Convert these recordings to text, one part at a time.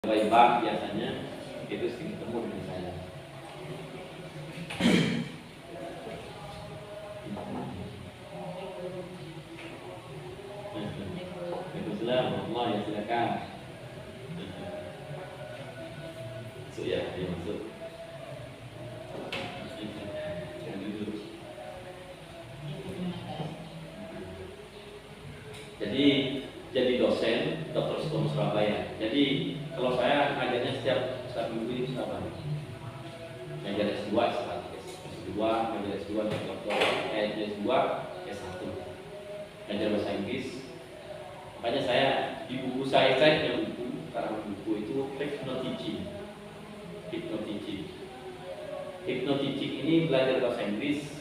Baik biasanya itu sering ketemu dengan saya. Waalaikumsalam, Allah ya silakan. Masuk ya, dia masuk. Jadi dosen Dr. Sutomo Surabaya. Jadi kalau saya ngajarnya setiap minggu ini Surabaya. Ngajar S2, S2, ngajar S2, S2, S1. Ngajar bahasa Inggris. Makanya saya di buku saya punya buku, karena buku itu hypnoteaching. Hypnoteaching ini belajar bahasa Inggris.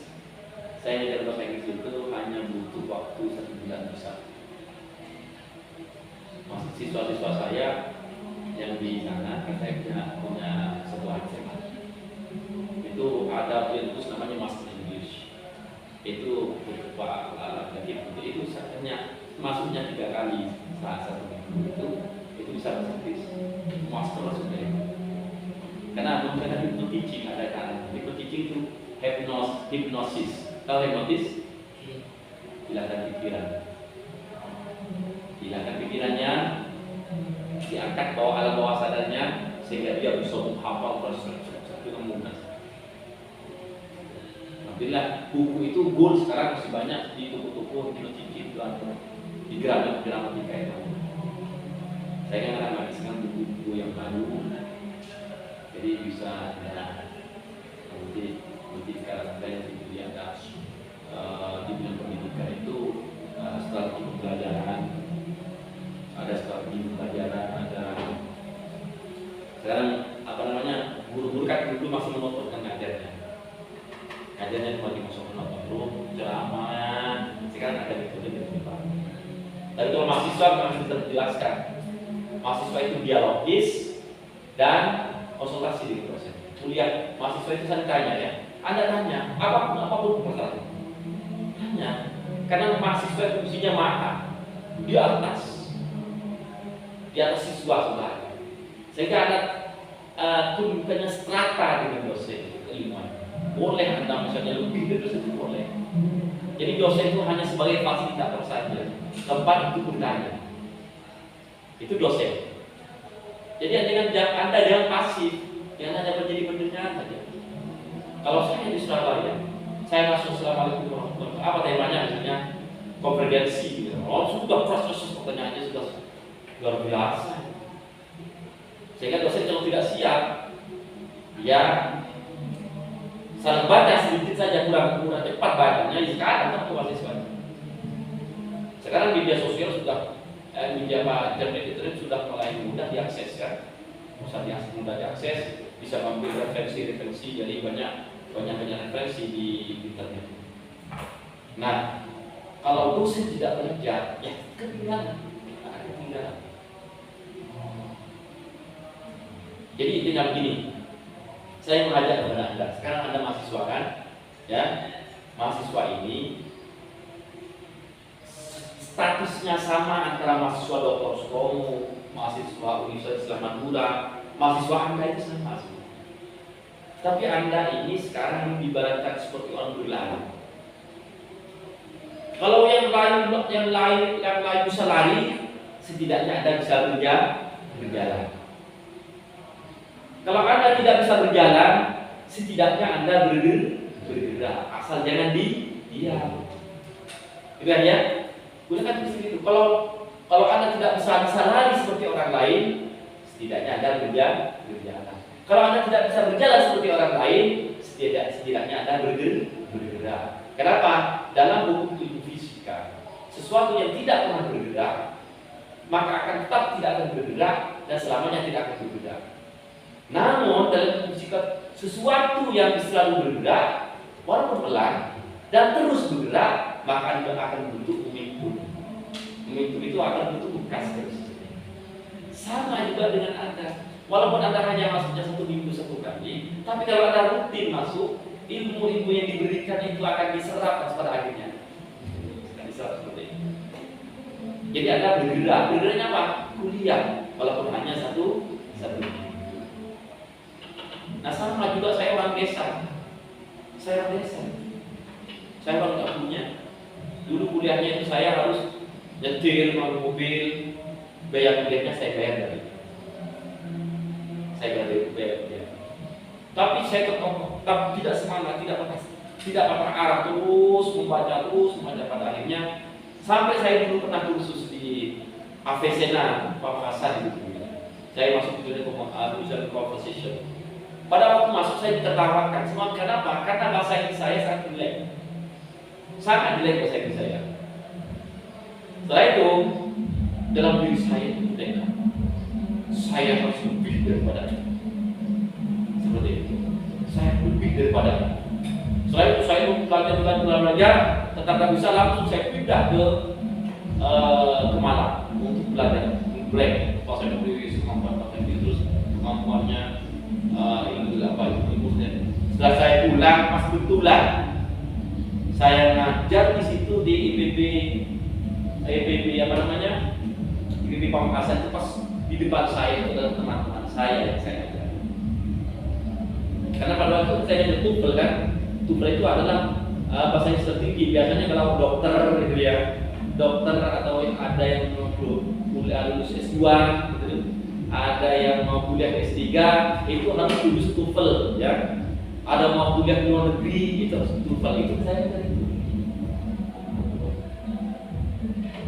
Saya ngajar bahasa Inggris itu hanya butuh waktu 1 bulan bisa. Siswa-siswa saya yang di sana, saya punya sebuah SMA. Itu ada khusus namanya Master English. Itu Pak Latif itu hanya masuknya 3 kali saat 1 minggu itu bisa bahasa Inggris. Master maksudnya. Karena menggunakan hypnoteaching ada kan. Hypnoteaching itu hipnosis. Kalau hipnotis hilangkan pikirannya, diangkat alam bawah sadarnya sehingga dia bisa menghafal proses dengan mudah. Alhamdulillah buku itu goal sekarang masih banyak di toko-toko hypnoteaching di gramatika itu. Saya kan mengajarkan buku-buku yang baru, jadi bisa nanti sekarang saya di atas di bidang pendidikan itu strategi pembelajaran, ada strategi pembelajaran, ada sekarang guru-guru kan dulu masih monoton ngajarnya cuma masuk monoton terus ceramah. Sekarang ada metode baru. Tapi kalau mahasiswa masih terjelaskan, mahasiswa itu dialogis dan konsultasi dengan dosen. Kuliah mahasiswa itu saling tanya ya. Anda tanya apapun masalah. Tanya, karena mahasiswa itu fungsinya maha di atas siswa sudah. Sehingga ada tuntutannya strata dengan dosen keilmuan. Boleh Anda misalnya lebih dari dosen itu boleh. Jadi dosen itu hanya sebagai fasilitator saja, tempat untuk bertanya. Itu dosen. Jadi Anda jangan pasif, jangan hanya menjadi pendengar saja. Kalau saya di Surabaya, saya masuk Assalamualaikum warahmatullahi wabarakatuh. Apa temanya misalnya komprehensi gitu. Sudah proses pertanyaannya sudah luar biasa. Sehingga dosen kalau tidak siap, ya salah baca sedikit saja kurang cepat bacanya. Sekarang waktu mahasiswa. Sekarang media sosial sudah internet sudah mulai mudah diakses kan. Mudah diakses, bisa mengambil referensi, jadi banyak referensi di internet. Nah, kalau dosen tidak belajar, ya ketinggalan. Jadi intinya begini, saya mengajak kepada Anda. Sekarang Anda mahasiswa kan, ya, mahasiswa ini statusnya sama antara mahasiswa Dr. Sutomo, mahasiswa Universitas Islam Madura, mahasiswa Anda itu sama semua. Tapi Anda ini sekarang diibaratkan seperti orang berlari. Kalau yang lain bisa lari, setidaknya Anda bisa berjalan. Kalau Anda tidak bisa berjalan, setidaknya Anda bergerak. Asal jangan diam. Gitu kan ya? Gunakan istilah itu. Kalau Anda tidak bisa lari seperti orang lain, setidaknya Anda berjalan. Kalau Anda tidak bisa berjalan seperti orang lain, setidaknya Anda bergerak. Kenapa? Dalam buku ilmu fisika, sesuatu yang tidak pernah bergerak, maka akan tetap tidak akan bergerak dan selamanya tidak akan bergerak. Namun dalam ilmu fisika, sesuatu yang selalu bergerak, walaupun pelan dan terus bergerak, maka akan bentuk momentum. Momentum itu akan bentuk bekas terus. Sama juga dengan Anda. Walaupun Anda hanya masuknya 1 minggu 1 kali, tapi kalau Anda rutin masuk, ilmu-ilmu yang diberikan itu akan diserap pada akhirnya. Akan diserap seperti itu. Jadi Anda bergeraknya apa? Kuliah, walaupun hanya satu juga saya orang desa. Saya orang desa. Saya orang nggak punya. Dulu kuliahnya itu saya harus nyetir mobil, bayar kuliahnya saya bayar dari. Saya bayar kuliah. Tapi saya tetap tidak semangat, tidak patah arah, terus membaca pada akhirnya sampai saya dulu pernah kursus di Avesena Pamekasan itu. Saya masuk di jurusan conversation. Pada waktu masuk saya ditertawakan semua. Kenapa? Karena bahasa Inggris saya sangat jelek. Sangat jelek bahasa Inggris saya. Setelah itu dalam diri saya itu tekad, saya harus lebih daripada itu. Seperti itu. Saya lebih daripada itu. Setelah itu saya belajar, tetap tak bisa, langsung saya pindah ke Malang untuk belajar Black, bahasa Inggris, kemampuan bahasa Inggris, kemampuannya ilmu. Setelah saya pulang, pas kebetulan saya ngajar di situ di IPB IPB Pamekasan itu pas di depan saya itu adalah teman-teman saya yang saya ajar. Karena pada waktu saya ada TOEFL kan, TOEFL itu adalah bahasa Inggris tertinggi. Biasanya kalau dokter gitu ya, dokter atau ada yang mau kuliah lulus S2 gitu, ada yang mau kuliah S3 itu harus lulus TOEFL ya. Ada mau kuliah di luar negeri itu harus TOEFL. Itu saya dari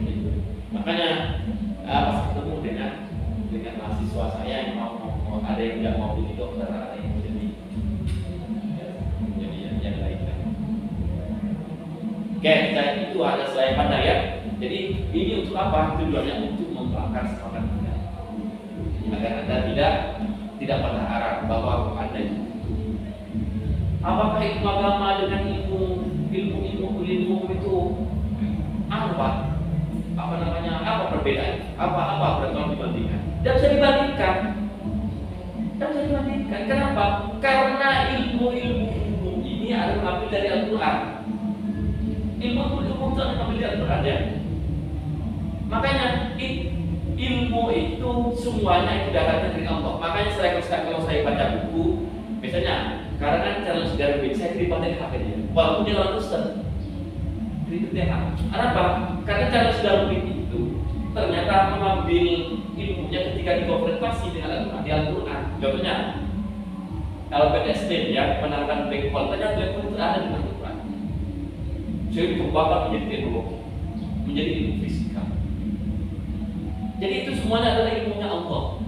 itu. Makanya pas ketemu dengan mahasiswa saya yang mau ada yang nggak mau jadi dokter, ada yang mau jadi yang lain. Oke, itu ada saya pandang ya. Jadi ini untuk apa? Tujuannya untuk membakar semangat Anda agar Anda tidak patah arah bahwa Anda itu. Apakah ilmu agama dengan ilmu itu apa perbedaan? Apa kalau dibandingkan? Tidak bisa dibandingkan. Kenapa? Karena ilmu ini adalah mengambil dari Al-Quran. Ilmu itu mengambil dari Al-Quran ya. Makanya ilmu itu semuanya itu datangnya dari Allah. Makanya kalau saya baca buku, biasanya karena Charles Darwin saya terima dari haknya. Walaupun dia orang Kristen, kenapa? Karena Charles Darwin itu ternyata mengambil ilmunya ketika dikonfrontasi dengan Al-Quran. Contohnya Albert Einstein ya menemukan black hole. Ternyata black hole itu ada di Al-Quran. Jadi dikembangkan menjadi teknologi, menjadi ilmu fisika. Jadi itu semuanya adalah ilmunya Allah.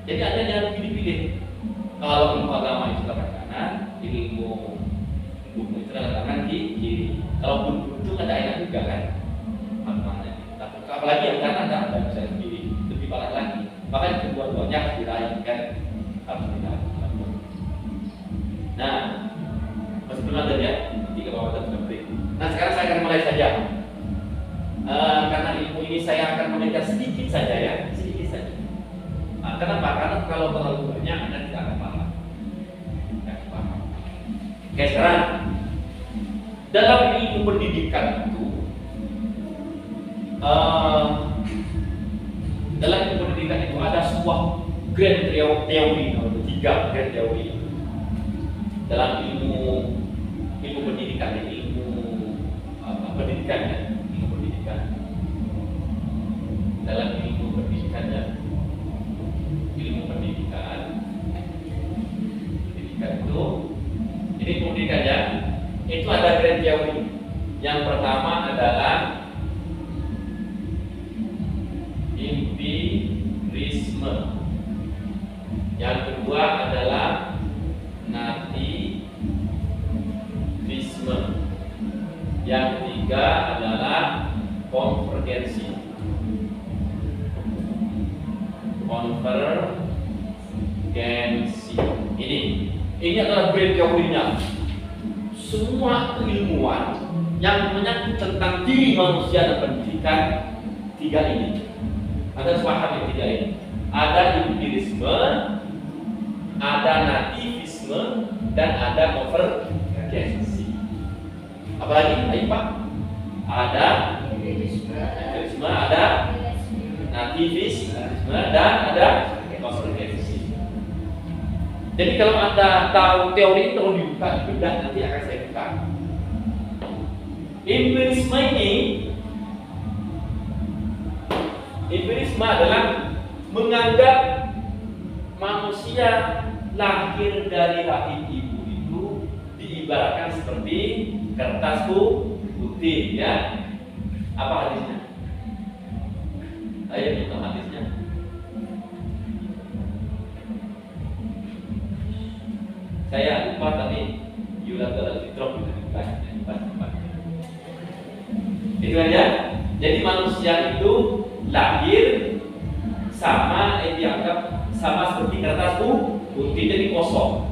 Jadi Anda jangan pilih-pilih. Kalau ilmu agama itu tangan kanan, ilmu hukum itu tangan kiri. Kalau buntu ada enak juga kan? Apalagi yang kanan ada bisa lebih parah lagi. Makanya kedua-duanya harus diraih kan? Harus diraih. Nah, masih belum ada ya? Tiga bawah dan berikut. Nah sekarang saya akan mulai saja. Karena ilmu ini saya akan mengejar sedikit saja ya, sedikit saja. Kenapa? Karena kalau terlalu banyak Anda tidak akan paham. Oke, sekarang dalam ilmu pendidikan itu, dalam ilmu pendidikan itu ada sebuah grand teori atau 3 grand teori dalam ilmu pendidikan, dalam ilmu pendidikan itu, ini pendidikannya itu ada grand teori. Yang pertama adalah empirisme, yang kedua adalah nativisme, yang ketiga adalah konvergensi. Ini adalah grand teorinya. Semua keilmuan yang menyangkut tentang diri manusia dan pendidikan, 3 ini. Anda harus paham yang 3 ini. Ada empirisme, ada nativisme, dan ada konvergensi. Apalagi? Ayo Pak. Ada empirisme, ada nativisme, dan ada konvergensi. Jadi kalau Anda tahu teori itu dibuka, bedah nanti akan saya buka. Empirisme adalah menganggap manusia lahir dari rahim ibu itu diibaratkan seperti kertas putih, ya. Apa hadisnya? Ayo kita hadisnya. Saya lupa tapi yulatul fitrah itu aja. Jadi manusia itu lahir sama dianggap sama seperti kertas putih, jadi kosong.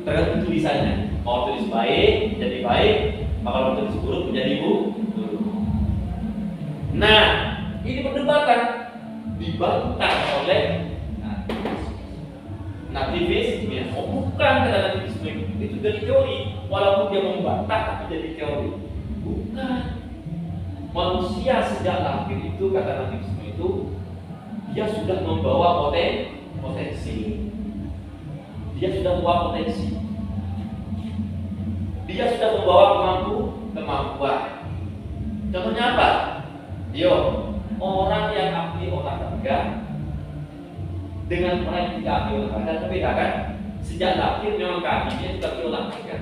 Tergantung tulisannya. Mau tulis baik jadi baik, kalau tulis buruk menjadi buruk. Nah, ini perdebatan dibantah oleh nativisme. Oh, bukan kata nativisme itu dari teori, walaupun dia membantah tapi jadi teori. Bukan. Manusia sejak lahir itu kata nativisme itu dia sudah membawa potensi. Dia sudah membawa potensi. Dia sudah membawa kemampuan. Contohnya apa? Yo, orang yang ahli olahraga dengan orang yang tidak ahli olahraga berbeda kan? Sejak lahir memang kakinya sudah ahli olahraga.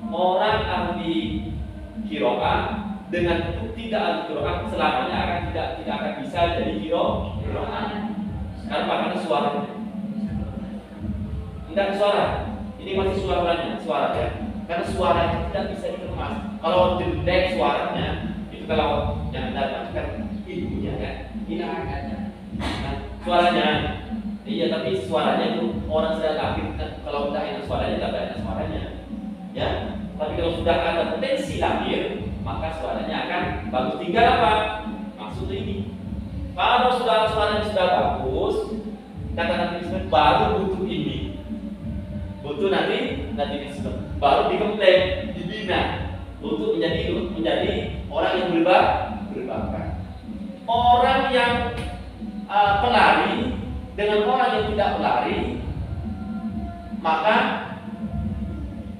Orang ahli kiroah dengan tidak ahli kiroah selamanya akan tidak akan bisa jadi kiroah. Sekarang bagaimana suaranya? Tidak suara. Ini masih suara ya. Karena suaranya tidak bisa dikemas. Kalau jelek suaranya, itu kalau yang datang kan ibunya kan, ini anaknya. Nah, suaranya, iya tapi suaranya itu orang sudah lahir. Kalau tidak enak suaranya, tidak enak suaranya. Ya, tapi kalau sudah ada potensi lahir, maka suaranya akan bagus. Tinggal apa? Maksud ini. Kalau suaranya sudah bagus, kata-kata baru butuh ini. Butuh nanti baru digembleng, dibina untuk menjadi orang yang berbakat. Orang yang pelari dengan orang yang tidak pelari, maka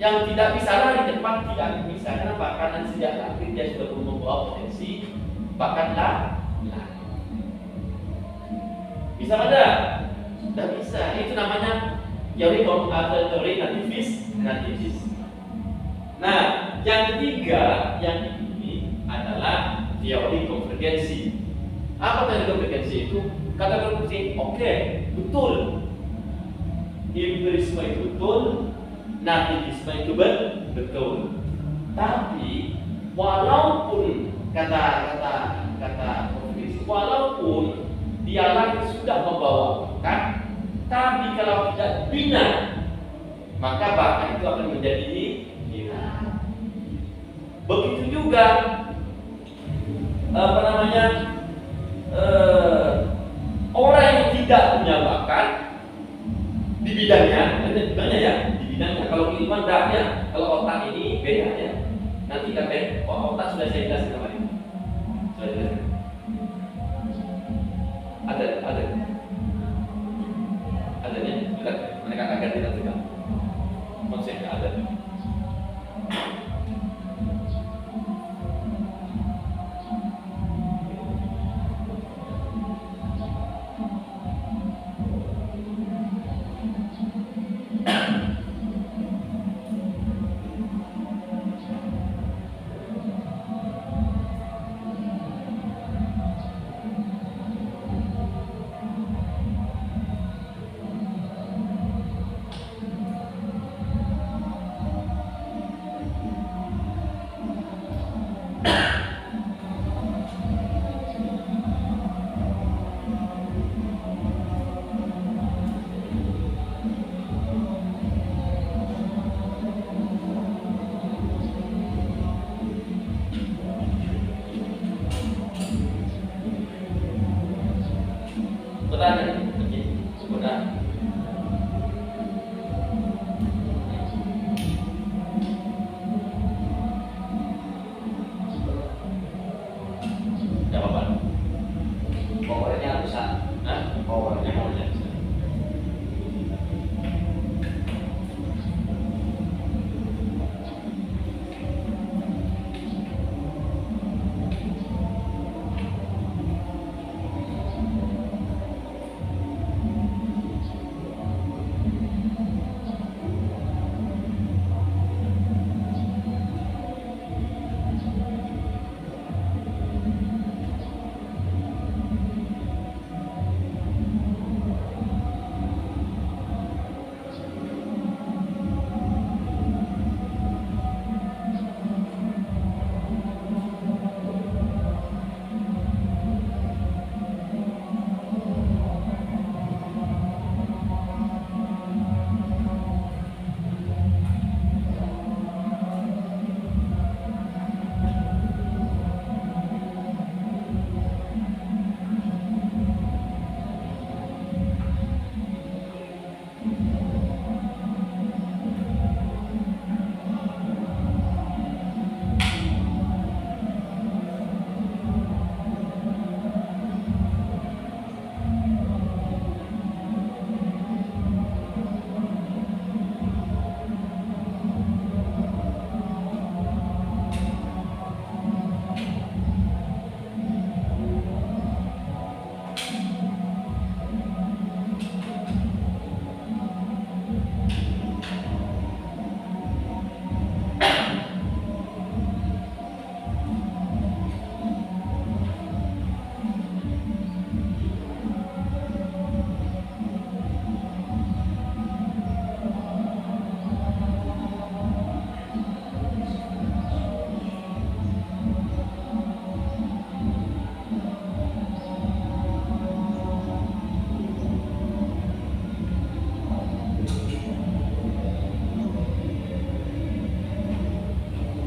yang tidak bisa lari cepat tidak bisa. Kenapa? Karena sejak lahir dia sudah membawa potensi bakat lari. Bisa ada? Tidak bisa. Itu namanya teori nativis. Nah, yang ketiga yang ini adalah teori konvergensi. Apa teori konvergensi itu? Kata konvergensi, oke, betul. Empirisme itu betul, nativisme itu betul. Tapi walaupun kata konvergensi, walaupun dia lahir sudah membawa bakat, tapi kalau tidak bina, maka bakat itu akan menjadi hilang. Begitu juga orang yang tidak punya bakat di bidangnya kalau keilmuan tidak ya, kalau otak ini beda ya. Nanti kan otak sudah saya jelasin kemarin. Sudah jelasin. Adanya mereka agar tidak tegang. Konsepnya ada.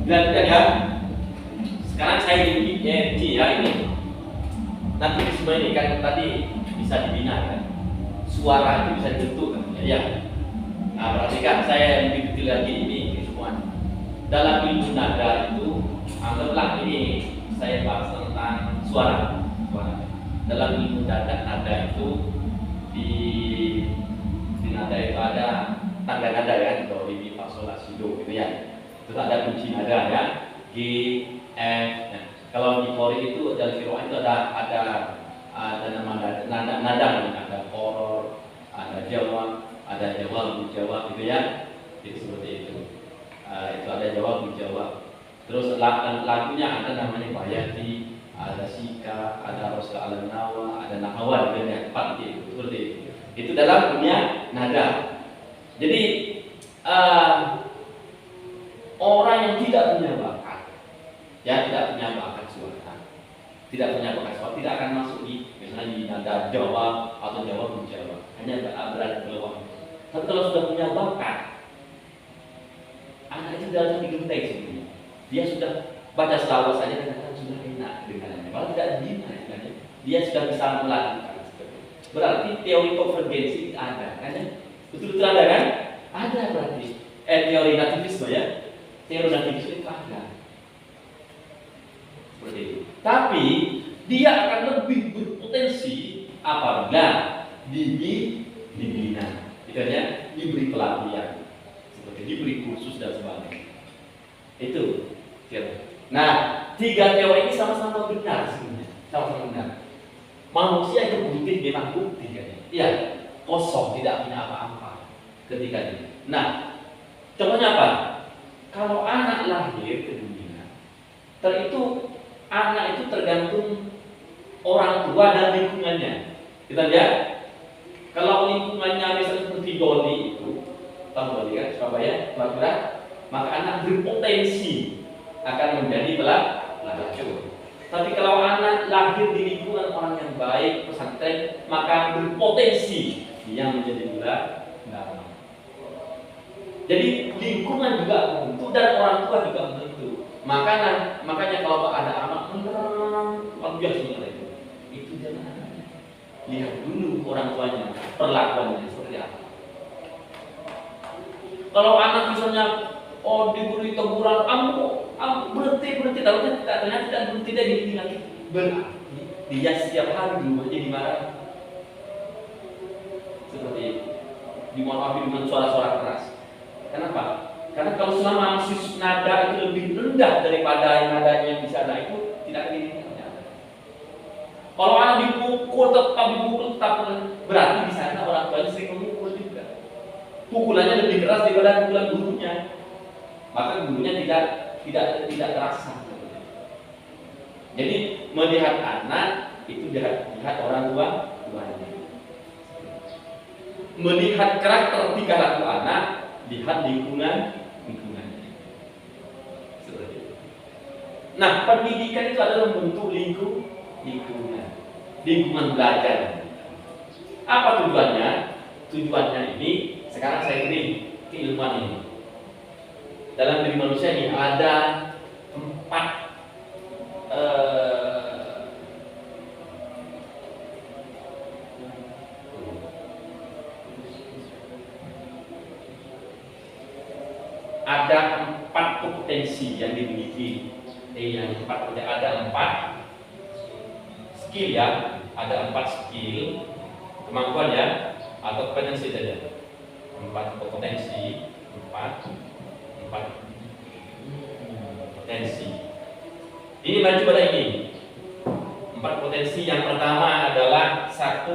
Dilanjutkan ya. Sekarang saya di ya ini. Nanti semua ini kan tadi bisa dibina kan. Suara itu bisa dibentuk kan. Ya. Nah, perhatikan saya lebih detail lagi ini semua. Dalam ilmu nada itu, anggaplah ini saya bahas tentang suara. Dalam ilmu nada itu di nada itu ada tangga nada ya, do, re, mi, fa, sol, la, si, do gitu ya. Terus ada kunci nada ya, G, F. Nah, kalau di Kori itu dalam kiroah itu ada nama nada, ada koror, ada jawab, ada jawab, gitu ya. Itu seperti itu. Itu ada jawab, Terus lagunya ada namanya Bayati, ada Sika, ada Roska Al-Nawa, ada Nahawa, gitu ya. Empat itu, seperti itu. Itu dalam dunia nada. Jadi orang yang tidak punya bakat, ya tidak punya bakat suara, tidak akan masuk di misalnya di nada Jawa atau Jawa, hanya berada peluang. Tapi kalau sudah punya bakat, anak itu dalam digenteng sebenarnya. Dia sudah baca selawat saja kadang-kadang sudah enak dengannya. Kalau tidak dibina, dia sudah bisa melakukan. Berarti teori konvergensi ada, kan? Betul-betul ada kan? Ada berarti. Teori nativisme ya. Teori nativisme itu ada. Seperti itu. Tapi dia akan lebih berpotensi apabila dibina. Itu hanya diberi pelatihan, seperti diberi kursus dan sebagainya. Itu. Nah, tiga teori ini sama-sama benar sebenarnya. Sama-sama benar. Manusia itu mungkin memang bukti kan? Iya, kosong, tidak punya apa-apa ketika ini. Nah, contohnya apa? Kalau anak lahir ke dunia, anak itu tergantung orang tua dan lingkungannya. Kita lihat, kalau lingkungannya misalnya seperti Doni itu, tahu Doni kan, Surabaya, maka anak berpotensi akan menjadi pelacur. Tapi kalau anak lahir di lingkungan orang yang baik, pesantren, maka berpotensi dia menjadi ulama. Jadi lingkungan juga membentuk dan orang tua juga membentuk. Makanya kalau ada anak luar biasa itu jangan lihat dulu orang tuanya, perlakuannya seperti apa. Kalau anak misalnya diberi teguran, berhenti, ternyata tidak berhenti, dia gini lagi. Berarti dia setiap hari di rumahnya dimarahi. Seperti itu. Dimarahi dengan suara-suara keras. Kenapa? Karena kalau selama masih nada itu lebih rendah daripada nadanya yang bisa ada itu tidak akan didengar. Kalau anak dipukul tetap berarti di sana orang tuanya sering memukul juga. Pukulannya lebih keras daripada pukulan gurunya. Maka gurunya tidak terasa. Jadi melihat anak itu lihat orang tuanya. Melihat karakter tingkah laku anak, lihat lingkungannya. Seperti itu. Nah, pendidikan itu adalah bentuk lingkungan belajar. Apa tujuannya? Tujuannya ini sekarang saya beri keilmuan ini. Dalam diri manusia ini ada 4 kompetensi yang dimiliki. Ada 4 skill ya, ada 4 skill kemampuan ya, atau kompetensi saja. 4 kompetensi, 4 potensi. Ini maju pada ini. 4 potensi. Yang pertama adalah 1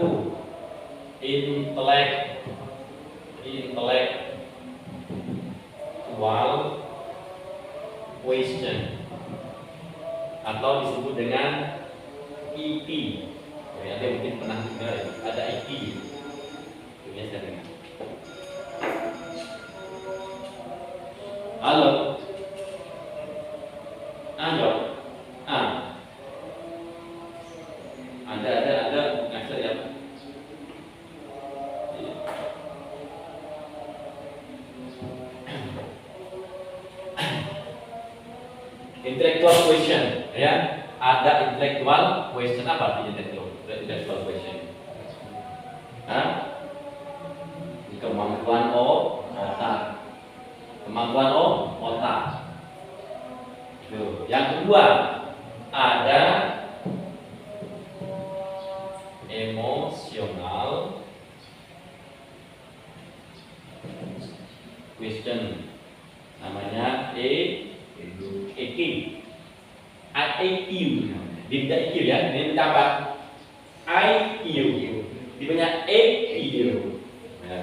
intellectual question atau disebut dengan EP. Ada mungkin pernah dengar ada EP. Biasa dengar. Halo. Ayo. Ada ngajar ya. Intellectual question, ya. Ada intellectual question. Apa artinya intellectual question? Hah? Kemampuan otak. Kemampuan otak. Tuh. Yang kedua, ada emosional question, namanya EQ. Tidak IQ ya, ini ditambah IQ, dibanyak EQ. Ya.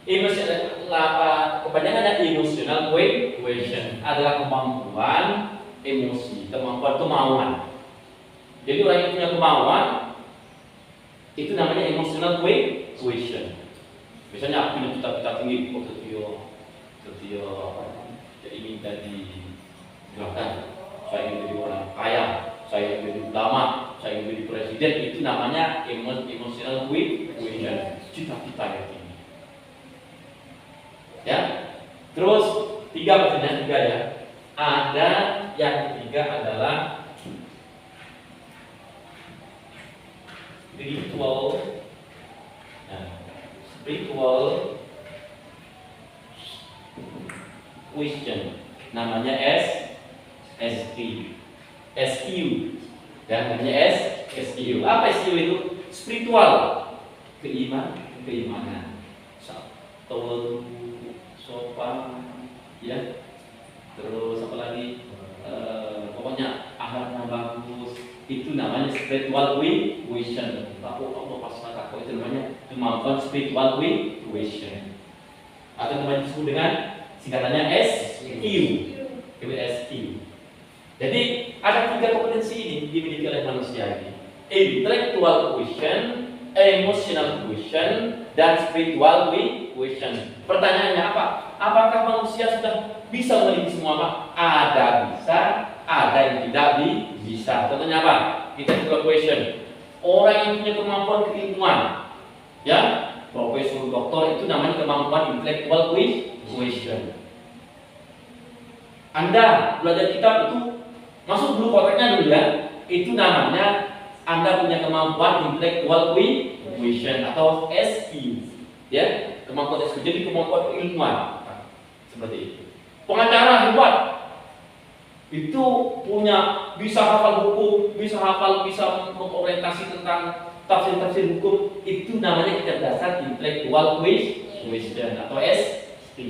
Emosional apa? Kepanjangannya emotional question adalah kemampuan emosi, kemauan. Jadi orang yang punya kemauan itu namanya emotional question. Misalnya aku punya cita-cita tinggi, Setio jadi minta digerakkan. Saya ingin jadi orang kaya, saya ingin jadi ulama, saya ingin jadi presiden. Itu namanya emotional question, cita-cita yang tinggi. Ya, terus pertanyaan tiga ya. Ada yang ketiga adalah spiritual question, namanya SQ. Dan namanya SQ. Apa SQ itu? Spiritual, keimanan, sopan, ya. Terus apa lagi? Pokoknya akhlaknya bagus. Itu namanya spiritual question. Aku pasrah aku itu namanya kemampuan spiritual question. Atau namanya disebut dengan singkatannya SQ. Jadi ada tiga kompetensi ini dimiliki oleh manusia ini: intellectual question, emotional question, dan spiritual question. Pertanyaannya apa? Apakah manusia sudah bisa memiliki semua, Pak? Ada bisa, ada yang tidak bisa. Contohnya apa? Intellectual question. Orang yang punya kemampuan keilmuan, ya, profesor, doktor, itu namanya kemampuan intellectual question. Anda belajar kitab itu masuk dulu kotaknya dulu ya. Itu namanya Anda punya kemampuan intellectual question atau SQ, ya, kemampuan SQ. Jadi kemampuan keilmuan seperti itu. Pengacara hebat itu punya bisa hafal hukum, bisa mengorientasi tentang tafsir hukum. Itu namanya kecerdasan intellectual question atau SQ.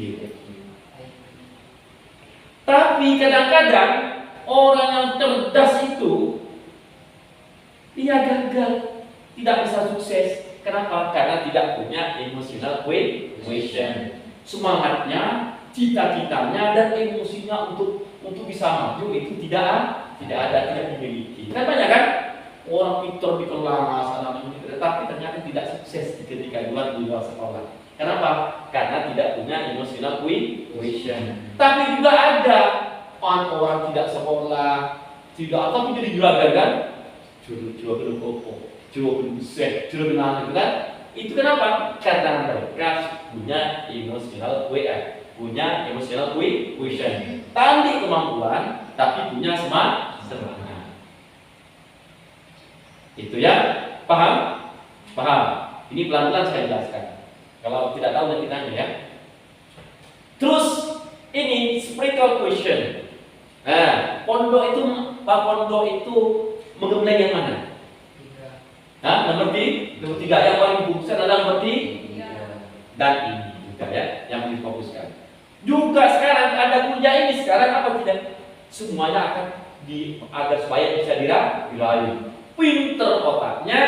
Tapi kadang-kadang orang yang cerdas itu dia gagal, tidak bisa sukses. Kenapa? Karena tidak punya emotional question. Semangatnya, cita-citanya, dan emosinya untuk bisa maju itu tidak dimiliki. Kan banyak kan orang pintar di kelas, anak-anak, tapi ternyata tidak sukses ketika di luar sekolah. Kenapa? Karena tidak punya emotional question. Tapi juga ada orang tidak sekolah, tapi jadi juragan kan? Juragan kopo, juragan besar, juragan itu kan? Itu kenapa? Karena mereka punya emotional question. Tandi kemampuan, tapi punya semangat. Itu ya, paham? Ini pelan-pelan saya jelaskan. Kalau tidak tahu nanti tanya ya. Terus ini spiritual question. Nah, pondok itu menggembleng yang mana? Nomor 3 yang paling fokuskan adalah nomor 3. Dan ini juga ya yang difokuskan. Juga sekarang ada kuliah ini sekarang apa tidak? Semuanya akan agar supaya bisa diraih. Pinter otaknya,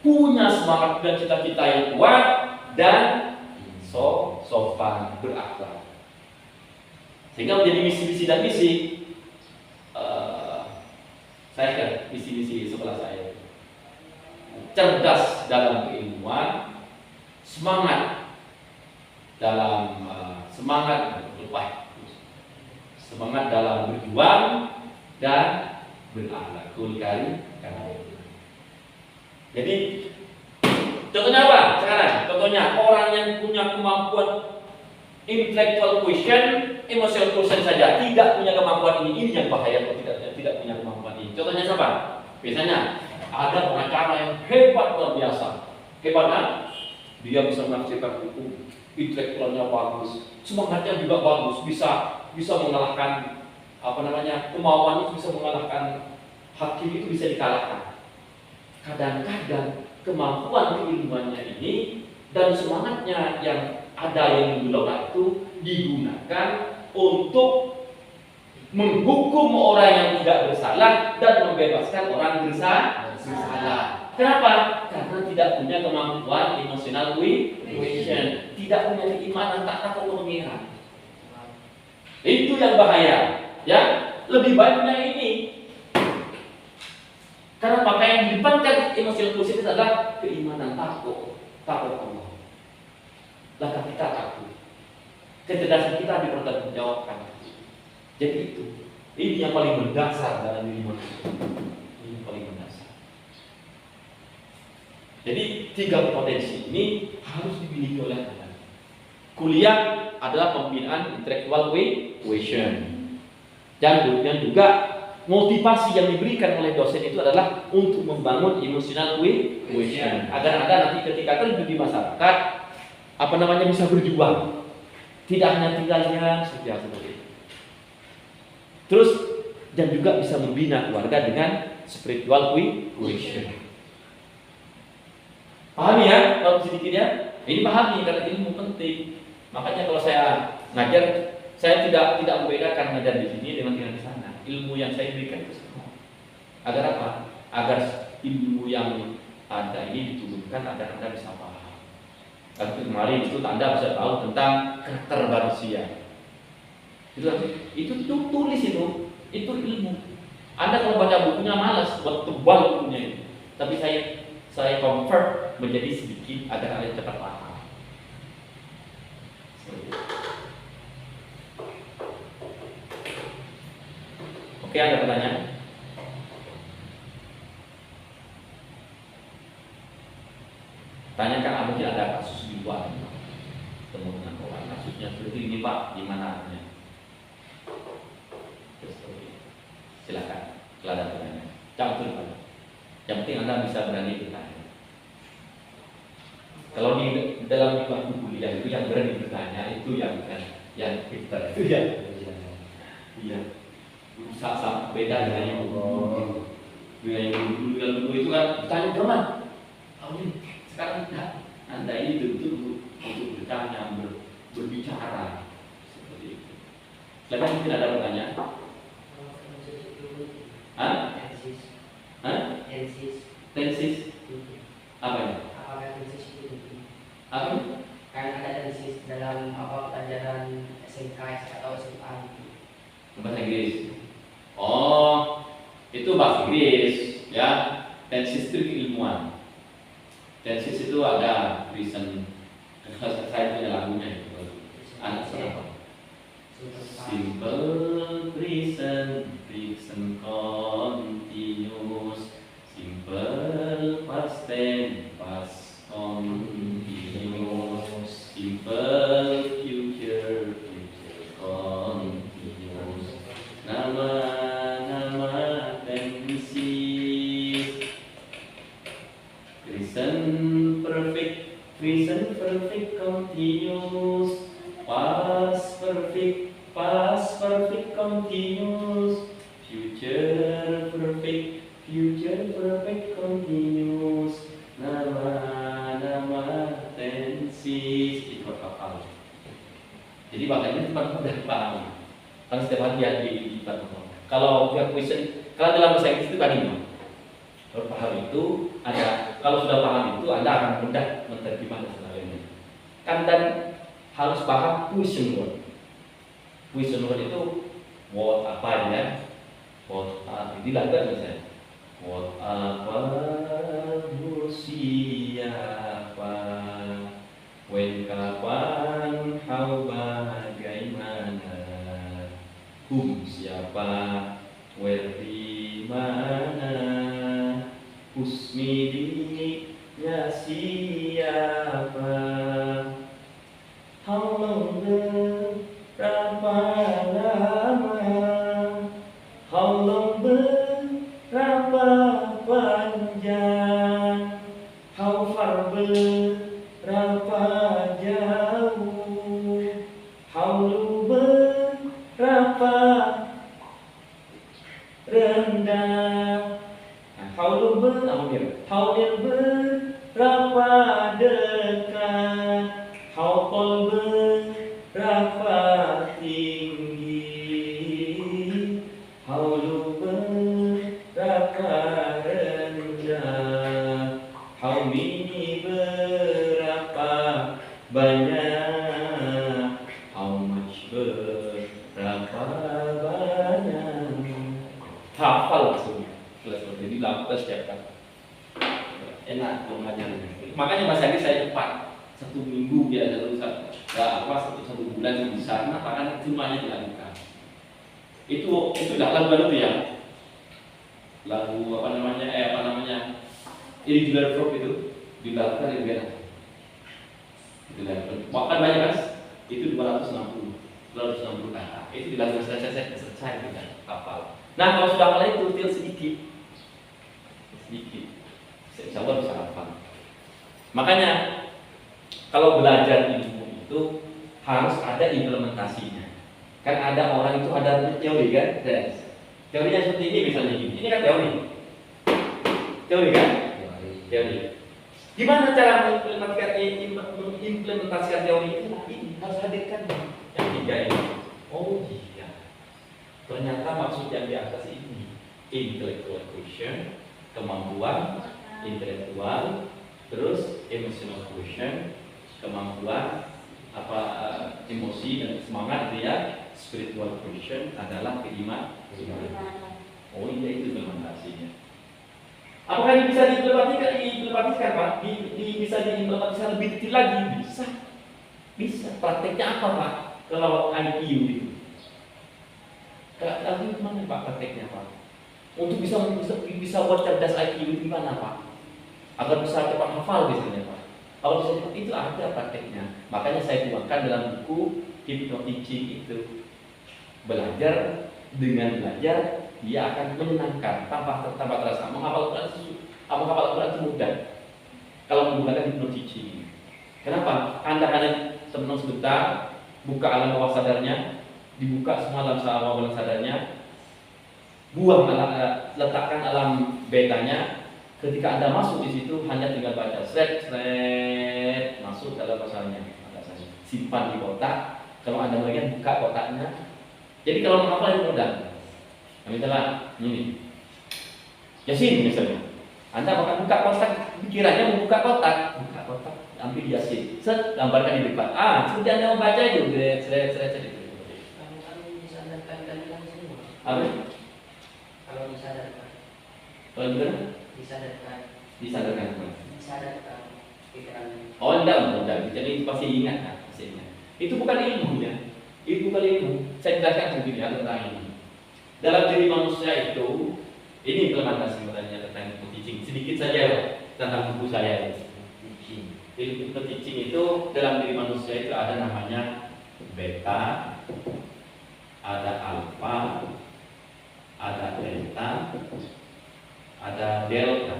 punya semangat dan cita-cita yang kuat, dan sopan, berakhlak. Sehingga menjadi misi dan misi. Saya kan misi sebelah saya. Cerdas dalam keilmuan, semangat dalam semangat dalam berjuang, dan berakhlak. Jadi contohnya apa sekarang? Contohnya orang yang punya kemampuan intellectual question, emotional quotient saja tidak punya kemampuan ini yang bahaya kalau tidak punya kemampuan ini. Contohnya siapa? Biasanya ada pengacara yang hebat luar biasa. Hebat kan? Dia bisa menafsirkan hukum, intelektualnya bagus, semangatnya juga bagus, bisa mengalahkan kemauan itu bisa mengalahkan hakim, itu bisa dikalahkan. Kadang-kadang kemampuan keilmuannya ini dan semangatnya yang ada yang menggelora itu digunakan untuk menghukum orang yang tidak bersalah dan membebaskan orang bersalah. Kenapa? Karena tidak punya kemampuan emotional quotient, tidak punya keimanan, tak takut mengira. Itu yang bahaya. Ya, lebih baiknya ini. Karena maka yang dilibatkan emotional quotient itu adalah keimanan, takut Allah. Langkah kita takut. Kecerdasan kita dipertanggungjawabkan. Jadi ini yang paling mendasar dalam diri manusia. Ini yang paling mendasar. Jadi 3 potensi ini harus dimiliki oleh anak. Kuliah adalah pembinaan intellectual quotient. Dan juga motivasi yang diberikan oleh dosen itu adalah untuk membangun emotional quotient agar Anda nanti ketika terjun di masyarakat bisa berjuang, tidak hanya tinggalnya saja seperti itu. Terus dan juga bisa membina keluarga dengan spiritual quotient. Pahami ya kalau sedikit ya? Ini pahami karena ilmu penting. Makanya kalau saya ngajar, saya tidak membedakan ngajar di sini dengan di sana. Ilmu yang saya berikan itu semua. Agar apa? Agar ilmu yang ada ini diturunkan agar Anda bisa paham. Kalau kemarin itu Anda bisa tahu tentang karakter manusia. Itu tulis itu ilmu. Anda kalau baca bukunya malas, buat tebal bukunya itu. Tapi saya convert menjadi sedikit agar Anda cepat paham. Oke, ada pertanyaan? Tanyakan mungkin ada kasus di luar ketemu dengan orang kasusnya seperti ini Pak, gimana? Silakan, kalau ada pertanyaan. Campur Pak. Yang penting Anda bisa berani bertanya. Kalau di dalam waktu kuliah itu yang berani bertanya itu yang pintar itu ya. Iya. Sama beda dengan yang dulu. Yang dulu itu kan bertanya teman. Sekarang tidak. Anda ini betul untuk bertanya, berbicara seperti itu. Silakan mungkin ada pertanyaan. Tensis. Apa ini? Apakah tensis itu? Apa? Kan ada tensis dalam pelajaran SMK atau SMA itu. Bahasa Inggris. Oh, itu bahasa Inggris, ya. Tensis itu keilmuan. Tensis itu ada reason. Saya punya lagunya itu. Anak siapa? Simple reason continuous, simple past tense past continuous, simple future continuous. Nama tenses. Present perfect continuous, past perfect continuous, future perfect continuous. Nama tenses itu apa? Jadi makanya teman-teman dari paham. Karena setiap hari dia di teman-teman. Kalau dia question, kalau dalam bahasa Inggris itu kan ini. Kalau paham itu ada, kalau sudah paham itu Anda akan mudah menerjemahkan dan sebagainya. Kan dan harus paham question word. Question word itu word apa ya? Word ini lagu misalnya. Word apa? Siapa? When, kapan, how, bagaimana? Whom, siapa? Where, di mana? Husmi, dirinya siapa? How long, berapa berapa jauh, haulu berapa rendah, haulu berapa dekat, haul berapa tinggi, haulu berapa rendah, haumini berapa banyak, how much berapa banyak. Hafal langsung kelas ini lakukan setiap kali. Enak mengajarnya. Makanya bahasa Inggris saya cepat. 1 minggu dia ada lulusan. Satu bulan bisa. Kenapa? Karena semuanya dilakukan. Itu lagu baru tuh ya. Lagu irregular verb itu dilakukan di negara. Bahkan banyak kan? Itu 260 kata. Itu dilakukan selesai kita hafal. Nah kalau sudah hafal itu tinggal sedikit. Insya Allah bisa hafal. Makanya kalau belajar ilmu itu harus ada implementasinya. Kan ada orang itu ada teori kan? Teorinya seperti ini misalnya gini. Ini kan teori kan? Teori. Gimana cara mengimplementasikan teori itu? Nah, ini harus hadirkan yang 3 ini. Oh iya. Ternyata maksud yang di atas ini intellectual quotient, kemampuan intelektual, terus emotional quotient, kemampuan emosi dan semangat dia, spiritual quotient adalah keimanan. Oh iya itu implementasinya. Apakah ini bisa diimplementasikan Pak? Bisa diimplementasikan lebih detail lagi? Bisa. Prakteknya apa Pak? Kalau IQ itu? Lalu gimana Pak prakteknya Pak? Untuk bisa buat cerdas IQ itu gimana Pak? Agar bisa cepat hafal misalnya Pak. Kalau bisa cepat itu ada prakteknya. Makanya saya tuangkan dalam buku Hypnoteaching itu. Belajar dia akan menyenangkan tanpa terasa. Menghafal Quran itu mudah kalau menggunakan Hypnoteaching. Kenapa? Anda hanya tenang sebentar, buka alam bawah sadarnya, dibuka semua alam bawah sadarnya, letakkan alam betanya. Ketika Anda masuk di situ hanya tinggal baca masuk dalam masalahnya, simpan di kotak. Kalau Anda bagian buka kotaknya. Jadi kalau menghafal itu mudah. Misalnya ini Yasin misalnya, Anda akan buka kotak, pikirannya membuka kotak, ambil Yasin, gambarkan di depan. Seperti Anda membaca itu, Kalau disadarkan kalian semua. Apa? Kalau disadarkan. Kalau gimana? Disadarkan pikiran. Oh enggak. Jadi pasti ingat hasilnya. Itu bukan ilmunya. Saya jelaskan begini tentang ini. Dalam diri manusia itu, ini implementasi katanya tentang Hypnoteaching. Sedikit saja tentang buku saya ini. Hypnoteaching itu dalam diri manusia itu ada namanya beta, ada alpha, ada delta, ada delta.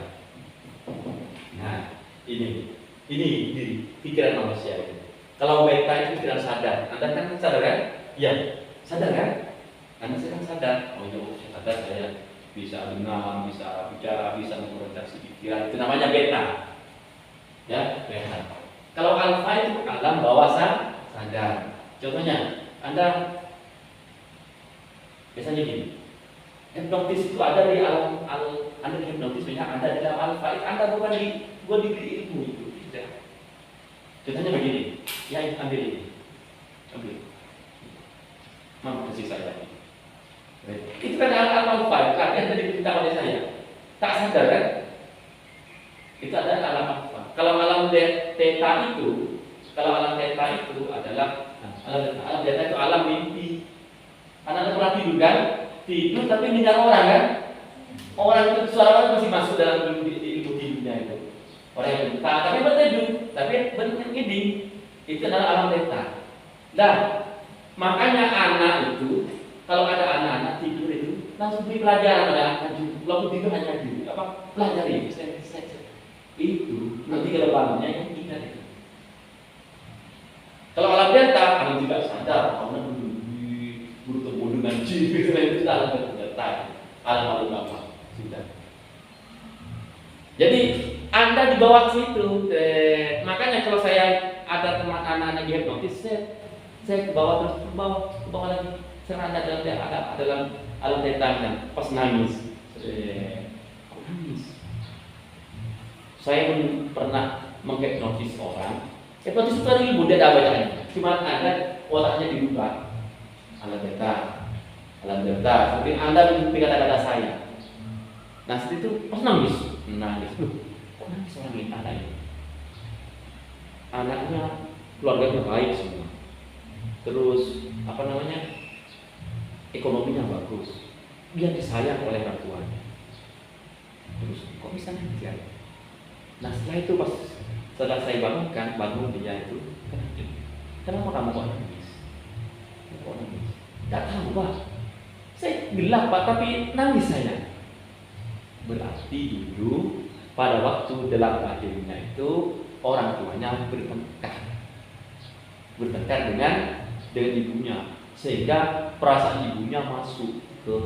Nah, ini di pikiran manusia itu. Kalau beta itu pikiran sadar, Anda kan sadar kan? Ya, sadar kan? Anda sedang sadar. Oh iya, saya sadar saya bisa dengar, bisa bicara, bisa memproduksi pikiran. Itu namanya beta. Ya, beta. Kalau alfa itu alam bawah sadar. Contohnya, Anda biasanya gini. Hipnotis itu ada di alam Anda hipnotis banyak ada di dalam alfa. Anda bukan di ilmu itu. Tidak. Contohnya begini. Ya, ambil ini. Ambil. Mampu kasih saya. Itu kan alam alfa. Artinya tadi diberitahu oleh saya. Tak sadar kan? Itu adalah alam alfa. Kalau alam theta itu adalah alam theta itu alam mimpi. Anda pernah tidur kan? Tidur tapi mendengar orang kan? Orang itu suara orang masih masuk dalam ilmu tidurnya itu. Orang yang buta tapi bertidur, tapi bergiding. Itu adalah alam theta. Nah, makanya anak itu kalau ada anak-anak tidur itu langsung beri pelajaran pada anak. Lalu tidur hanya pelajari. Itu nanti kalau bangunnya yang ingat itu. Kalau alam delta, kalian tidak sadar karena bertemu dengan jin itu alam delta, alam bawah sudah. Jadi Anda dibawa ke situ. Makanya kalau saya ada teman anak-anak di hipnotis, saya ke bawah terus ke bawah lagi. Saya ada dalam alam delta pas nangis. Aku nangis. Saya pun pernah menghipnotis orang. Hipnotis itu ada ilmu, dia ada bacaan. Cuma ada otaknya dibuka. Alam delta. Seperti Anda mengikuti kata-kata saya. Nah, seperti itu pas nangis. Loh, kok nangis orang ini anaknya? Anaknya keluarganya baik semua. Terus ekonominya bagus. Dia disayang oleh orang tuanya. Terus kok bisa nangis ya? Nah, setelah saya bangun dia itu, kenapa kamu kok nangis? Kok nangis? Tidak tahu Pak. Saya gelap Pak, tapi nangis saya. Berarti dulu pada waktu dalam lahirnya itu orang tuanya bertengkar dengan ibunya, sehingga perasaan ibunya masuk ke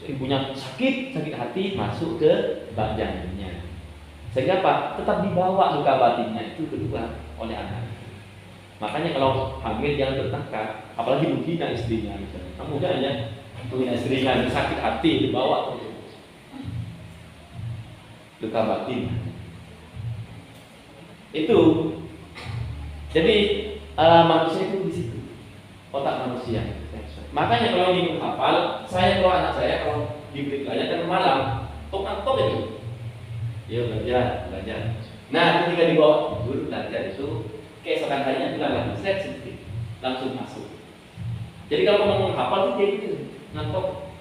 ibunya sakit hati masuk ke janinnya, sehingga Pak tetap dibawa luka batinnya itu kedua oleh anak. Makanya kalau hamil jangan bertengkar, apalagi menghina istrinya misalnya. Kamu jangan ya menghina istrinya, sakit hati dibawa luka batin. Itu jadi manusia itu di situ, otak manusia. Makanya kalau ingin hafal, kalau anak saya kalau diberi pelajaran malam, tok itu, ya belajar. Nah, ketika dibawa tidur belajar itu, keesokan harinya bilang lagi sedikit, langsung masuk. Jadi kalau ngomong hafal itu dia gitu, ngantok,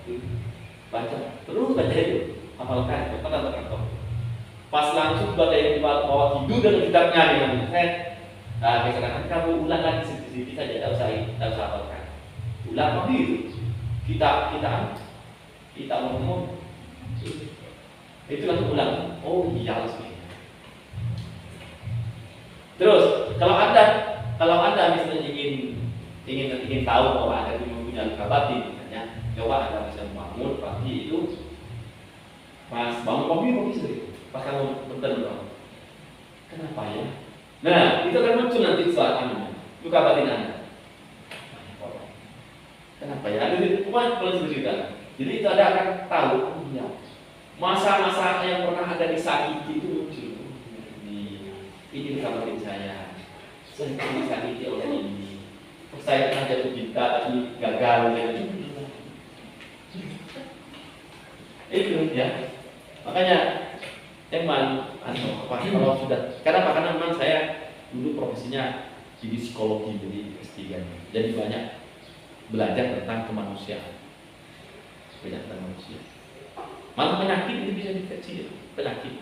baca, terus baca itu, hafalkan, ngantok. Pas langsung baca yang dibawa tidur dan tidaknya dengan saya. Nah, keesokan kamu ulang lagi sedikit saja, tidak usah hafalkan. Ulang begitu. Kita ngomong itu langsung ulang. Oh iya sebenarnya. Terus kalau anda misalnya ingin tahu bahwa anda punya luka batin, misalnya coba anda bisa bangun pagi itu pas bangun pagi sendiri, pas kamu bentar. Kenapa ya? Nah itu akan muncul nanti soal luka batin anda. Kenapa ya? Ada kalau cerita. Jadi itu ada akan tahu ya. Masa-masa yang pernah ada disakiti itu muncul. Ini kabarin saya. Saya pernah disakiti oleh ini. Saya pernah jatuh cinta tapi gagal. Itu ya. Makanya kalau sudah karena memang saya dulu profesinya di psikologi jadi S3. Jadi banyak belajar tentang kemanusiaan. Malah penyakit itu bisa deteksi penyakit.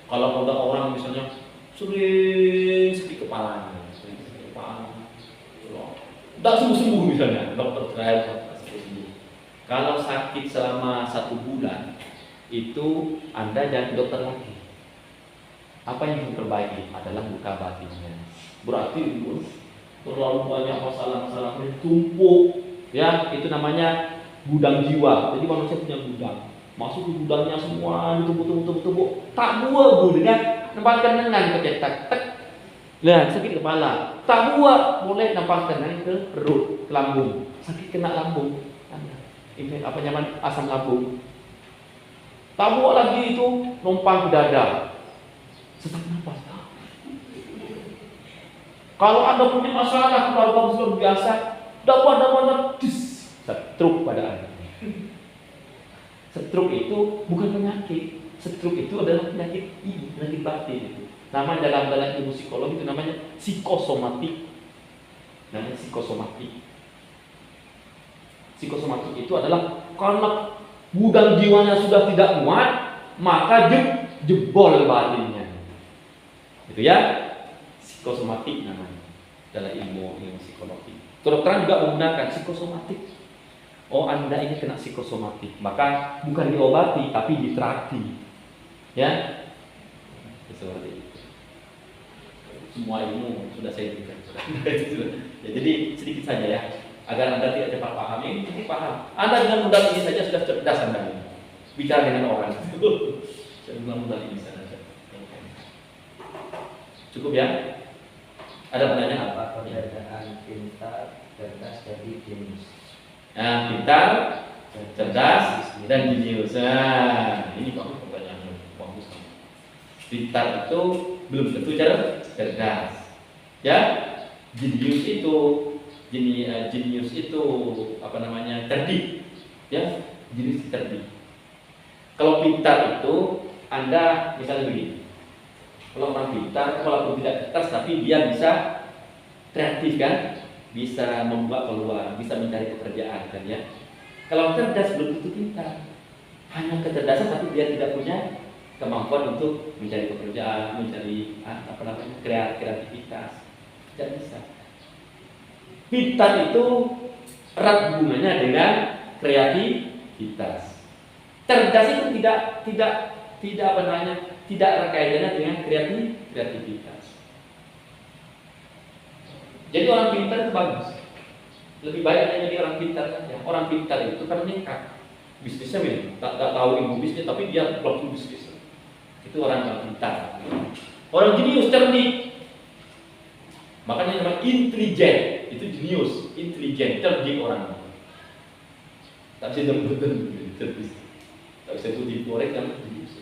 Kalau ada orang misalnya sering sakit kepala, tidak sembuh misalnya, dokter terakhir sembuh. Kalau sakit selama 1 bulan, itu Anda jangan ke dokter lagi. Apa yang diperbaiki adalah luka batinnya. Berarti terlalu banyak masalah-masalah tumpuk, ya itu namanya gudang jiwa. Jadi manusia punya gudang, masuk ke gudangnya semua ditumpuk, tak buah dengan tempatkan dengan kecetak, nah sakit kepala, tak buah boleh nampakkan ke perut, ke lambung, sakit kena lambung, ini nyaman asam lambung, tak buah lagi itu numpang ke dada, sesak nafas. Kalau Anda punya masalah keluarga luar biasa, dapat stroke pada Anda. Stroke itu bukan penyakit. Stroke itu adalah penyakit batin itu. Nama dalam ilmu psikologi itu namanya psikosomatik. Namanya psikosomatik. Psikosomatik itu adalah karena gudang jiwanya sudah tidak muat, maka jebol batinnya. Itu ya. Psikosomatik namanya dalam ilmu psikologi. Kedokteran juga menggunakan psikosomatik. Oh, Anda ini kena psikosomatik, maka bukan diobati tapi diterapi. Ya. Seperti itu. Semua ilmu sudah saya berikan. Ya, jadi sedikit saja ya, agar Anda tidak cepat paham. Ini paham. Anda dengan modal ini saja sudah cerdas Anda ini. Bicara dengan orang. Dengan modal ini saja. Cukup ya? Ada pertanyaan? Apa perbedaan pintar, cerdas, jadi jenius? Nah, pintar, cerdas, dan jenius. Nah, ini bagus pertanyaannya. Bagus. Pintar itu belum tentu cerdas. Ya, jenius itu apa namanya? Cerdik. Ya, jenius cerdik. Kalau pintar itu Anda misalnya begini. Kalau orang pintar, walaupun tidak cerdas, tapi dia bisa kreatif kan, bisa membuat peluang, bisa mencari pekerjaan kan ya. Kalau cerdas belum tentu pintar, hanya kecerdasan tapi dia tidak punya kemampuan untuk mencari pekerjaan, mencari kreativitas, tidak bisa. Pintar itu erat hubungannya dengan kreativitas. Cerdas itu tidak apa namanya, tidak ada kaitannya dengan kreativitas. Jadi orang pintar itu bagus. Lebih baik hanya jadi orang pintar saja. Orang pintar itu kan nekat. Bisnisnya tak tahu ilmu bisnis tapi dia pelaku bisnis. Itu orang pintar. Orang jenius cerdik. Makanya namanya intelijen. Itu jenius, intelijen, cerdik orang. Tak bisa betul cerdik. Tak bisa itu dikorek kan jenius.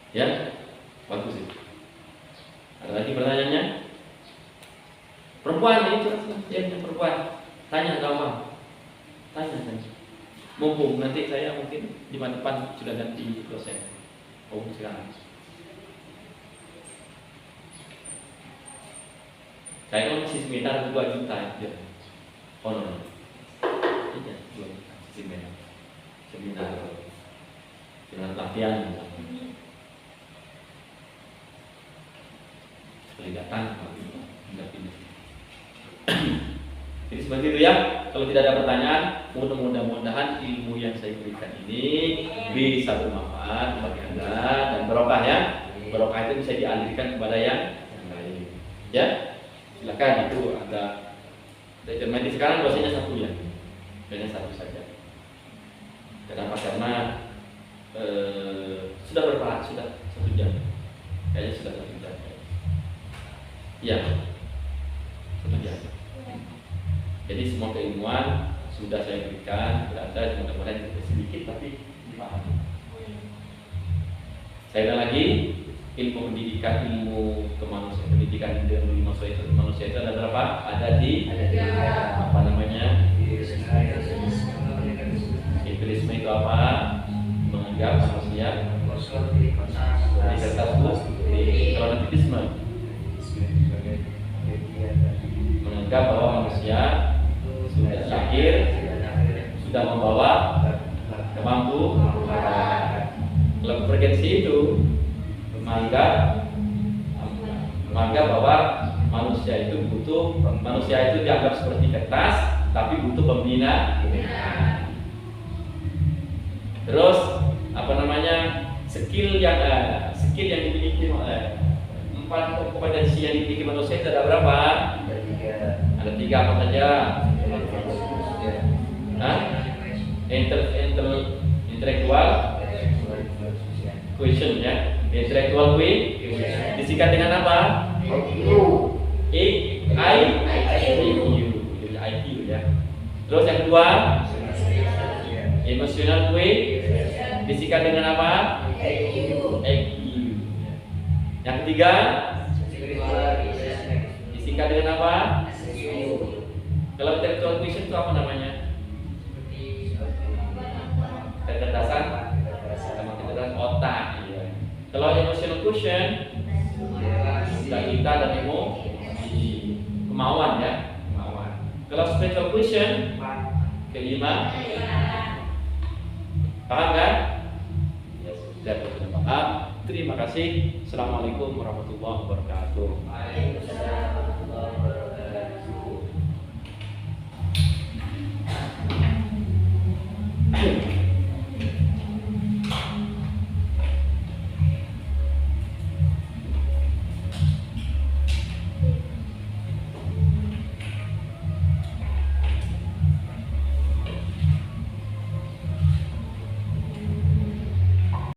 Ya, bagus itu. Ada lagi pertanyaannya? Perempuan itu yang perempuan. Tanya gampang. Tanya. Mumpung nanti saya mungkin di depan sudah ganti dosen. Sekarang. Saya kan masih seminar 2 juta ya. Honor. Iya, 2 juta seminar pelatihan. Kelihatan tidak pindah. Jadi seperti itu ya. Kalau tidak ada pertanyaan, mudah-mudahan ilmu yang saya berikan ini bisa bermanfaat bagi Anda dan barokah ya. Barokah itu bisa dialirkan kepada yang lain. Ya, silakan itu Anda. Jadi sekarang dosennya 1 ya, hanya 1 saja. Kenapa? Karena sudah berpahat, sudah 1 jam. Kayaknya sudah 1 jam. Ya, 1 jam. Jadi semua keilmuan sudah saya berikan kepada Anda, mudah-mudahan sedikit tapi dipahami. Saya ulang lagi, ilmu pendidikan, ilmu kemanusiaan, pendidikan ilmu manusia itu ada berapa? Ada di apa namanya? Empirisme itu apa? Menganggap manusia relativisme, menganggap bahwa manusia sudah lahir, sudah membawa kemampuan. Kalau konvergensi itu menganggap bahwa manusia itu dianggap seperti kertas, tapi butuh pembina. Terus apa namanya, skill yang dimiliki 4 kompetensi yang dimiliki manusia itu ada berapa? Ada 3 apa saja? Intellectual quotient ya. Intellectual quotient disingkat dengan apa? IQ ya. Terus yang kedua, emotional quotient disingkat dengan apa? EQ. Yang ketiga, disingkat dengan apa? Kalau intellectual quotient itu apa namanya? Kecerdasan otak. Ya. Kalau emotional quotient, kita dan emosi, kemauan ya, kemauan. Kalau spiritual quotient, kelima, paham kan? Ya sudah paham. Terima kasih. Assalamualaikum warahmatullahi wabarakatuh.